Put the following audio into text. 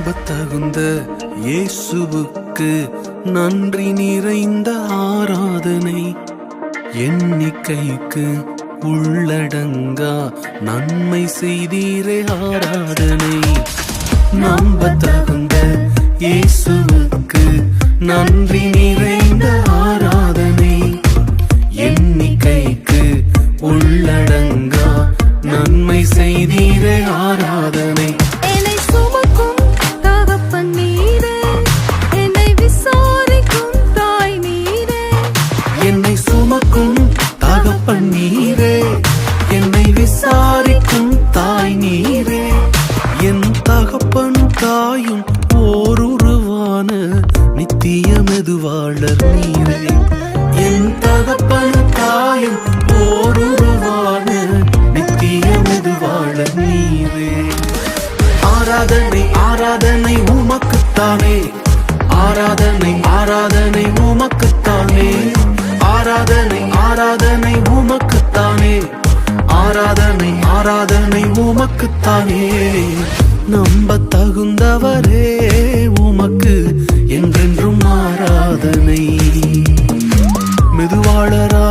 நம்பத்தகுந்த இயேசுவுக்கு நன்றி நிறைந்த ஆராதனை. எண்ணிக்கைக்கு உள்ளடங்கா நன்மை செய்தீரே ஆராதனை. நம்பத்தகுந்த இயேசுவுக்கு நன்றி நிறைந்த ஆராதனை. எண்ணிக்கைக்கு உள்ளடங்கா நன்மை செய்தீரே ஆராதனை. என்னை சுமக்கும் தகப்பன் நீரே, என்னை விசாரிக்கும் தாய் நீரே. என்னை சுமக்கும் தகப்பன் நீரே, என்னை விசாரிக்கும் தாய் நீரே. என் தகப்பன் தாயும் ஓருருவான நித்திய மெதுவாளர் நீரே. என் தகப்பன் தாயும் ஓருருவான நித்திய மெதுவாளர் நீரே. ஆராதனை ஆராதனை உமக்குத்தானே, ஆராதனை ஆராதனை உமக்குத்தானே. ஆராதனை ஆராதனை உமக்குத்தானே, ஆராதனை ஆராதனை உமக்குத்தானே. நம்ப தகுந்தவரே உமக்கு என்றென்றும் ஆராதனை. மெதுவாளரா